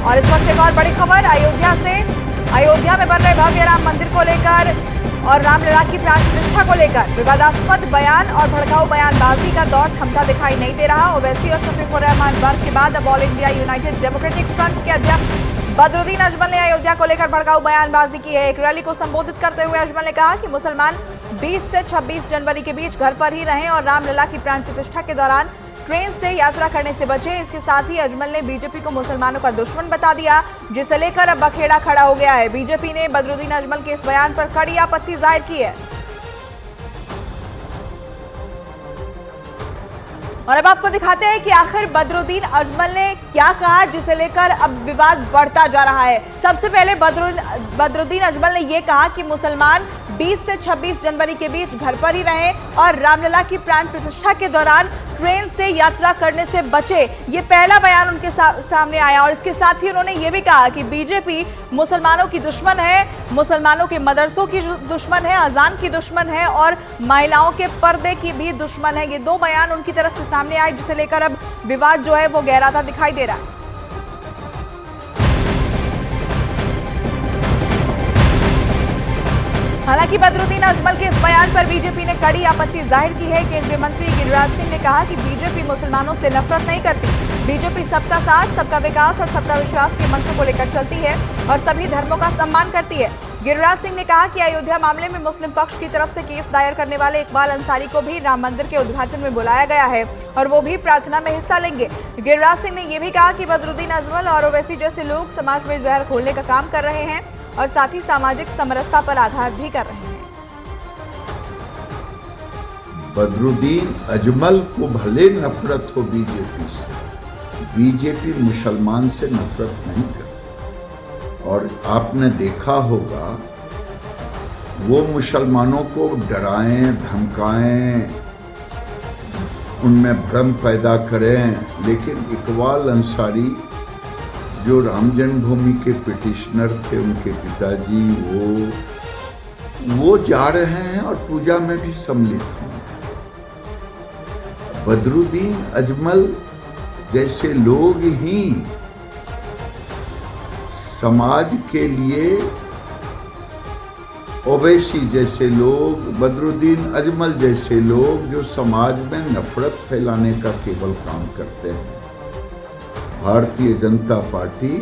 और इस वक्त एक और बड़ी खबर अयोध्या से। अयोध्या में बन रहे भव्य राम मंदिर को लेकर और रामलला की प्राण प्रतिष्ठा को लेकर विवादास्पद बयान और भड़काऊ बयानबाजी का दौर थमता दिखाई नहीं दे रहा। ओवैसी और शफीकुर रहमान वर्ग के बाद अब all India United democratic front के अध्यक्ष बदरुद्दीन अजमल ने अयोध्या को लेकर भड़काऊ बयानबाजी की है। एक रैली को संबोधित करते हुए अजमल ने कहा कि मुसलमान 20 से 26 जनवरी के बीच घर पर ही रहें और रामलला की प्राण प्रतिष्ठा के दौरान ट्रेन से यात्रा करने से बचें। इसके साथ ही अजमल ने बीजेपी को मुसलमानों का दुश्मन बता दिया, जिसे लेकर अब बखेड़ा खड़ा हो गया है। बीजेपी ने बदरुद्दीन अजमल के इस बयान पर कड़ी आपत्ति जाहिर की है। और अब आपको दिखाते हैं कि आखिर बदरुद्दीन अजमल ने क्या कहा, जिसे लेकर अब विवाद बढ़ता जा रहा है। सबसे पहले बदरुद्दीन अजमल ने यह कहा कि मुसलमान 20 से 26 जनवरी के बीच घर पर ही रहें और रामलला की प्राण प्रतिष्ठा के दौरान ट्रेन से यात्रा करने से बचे। ये पहला बयान उनके सामने आया। और इसके साथ ही उन्होंने ये भी कहा कि बीजेपी मुसलमानों की दुश्मन है, मुसलमानों के मदरसों की दुश्मन है, अजान की दुश्मन है और महिलाओं के पर्दे की भी दुश्मन है। ये दो बयान उनकी तरफ से सामने आए, जिसे लेकर अब विवाद जो है वो गहराता दिखाई दे रहा है। हालांकि बदरुद्दीन अजमल के इस बयान पर बीजेपी ने कड़ी आपत्ति जाहिर की है। केंद्रीय मंत्री गिरिराज सिंह ने कहा कि बीजेपी मुसलमानों से नफरत नहीं करती। बीजेपी सबका साथ, सबका विकास और सबका विश्वास के मंत्र को लेकर चलती है और सभी धर्मों का सम्मान करती है। गिरिराज सिंह ने कहा कि अयोध्या मामले में मुस्लिम पक्ष की तरफ से केस दायर करने वाले इकबाल अंसारी को भी राम मंदिर के उद्घाटन में बुलाया गया है और वो भी प्रार्थना में हिस्सा लेंगे। गिरिराज सिंह ने यह भी कहा कि बदरुद्दीन अजमल और ओवैसी जैसे लोग समाज में जहर घोलने का काम कर रहे हैं और साथ ही सामाजिक समरसता पर आघात भी कर रहे हैं। बदरुद्दीन अजमल को भले नफरत हो बीजेपी से, बीजेपी मुसलमान से नफरत नहीं करती। और आपने देखा होगा वो मुसलमानों को डराएं, धमकाएं, उनमें भ्रम पैदा करें, लेकिन इकबाल अंसारी जो राम जन्मभूमि के पिटिशनर थे, उनके पिताजी, वो जा रहे हैं और पूजा में भी सम्मिलित होंगे। बदरुद्दीन अजमल जैसे लोग ही समाज के लिए, ओवैसी जैसे लोग, बदरुद्दीन अजमल जैसे लोग जो समाज में नफरत फैलाने का केवल काम करते हैं। भारतीय जनता पार्टी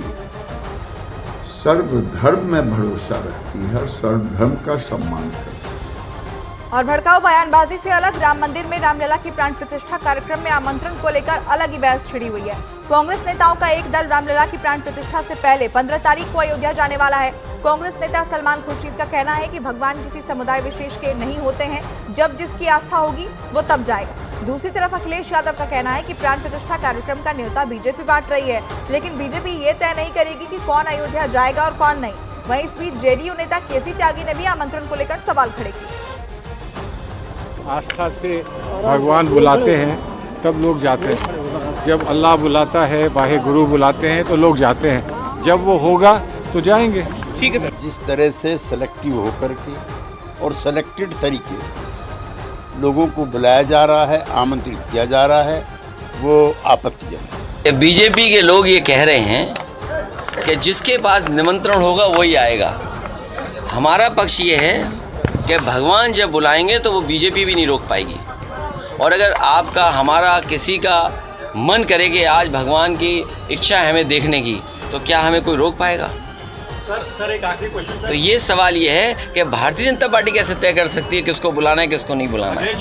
सर्वधर्म में भरोसा रखती है, सर्वधर्म का सम्मान करती है। और भड़काऊ बयानबाजी से अलग राम मंदिर में रामलला की प्राण प्रतिष्ठा कार्यक्रम में आमंत्रण को लेकर अलग ही बहस छिड़ी हुई है। कांग्रेस नेताओं का एक दल रामलला की प्राण प्रतिष्ठा से पहले 15 तारीख को अयोध्या जाने वाला है। कांग्रेस नेता सलमान खुर्शीद का कहना है कि भगवान किसी समुदाय विशेष के नहीं होते हैं, जब जिसकी आस्था होगी वो तब जाएगा। दूसरी तरफ अखिलेश यादव का कहना है कि प्राण प्रतिष्ठा कार्यक्रम का न्योता बीजेपी बांट रही है, लेकिन बीजेपी ये तय नहीं करेगी कि कौन अयोध्या जाएगा और कौन नहीं। वहीं इस बीच जेडीयू नेता केसी त्यागी ने भी आमंत्रण को लेकर सवाल खड़े किए। आस्था से भगवान बुलाते हैं तब लोग जाते हैं। जब अल्लाह बुलाता है, वाहे गुरु बुलाते हैं तो लोग जाते हैं। जब वो होगा तो जाएंगे। ठीक है। जिस तरह से सेलेक्टिव होकर के और सेलेक्टेड तरीके से लोगों को बुलाया जा रहा है, आमंत्रित किया जा रहा है, वो आपत्तिजनक है। बीजेपी के लोग ये कह रहे हैं कि जिसके पास निमंत्रण होगा वही आएगा। हमारा पक्ष ये है कि भगवान जब बुलाएंगे तो वो बीजेपी भी नहीं रोक पाएगी। और अगर आपका, हमारा, किसी का मन करे कि आज भगवान की इच्छा है हमें देखने की, तो क्या हमें कोई रोक पाएगा? सर एक आखिरी क्वेश्चन। तो ये सवाल ये है कि भारतीय जनता पार्टी कैसे तय कर सकती है किसको बुलाना है, किसको नहीं बुलाना है।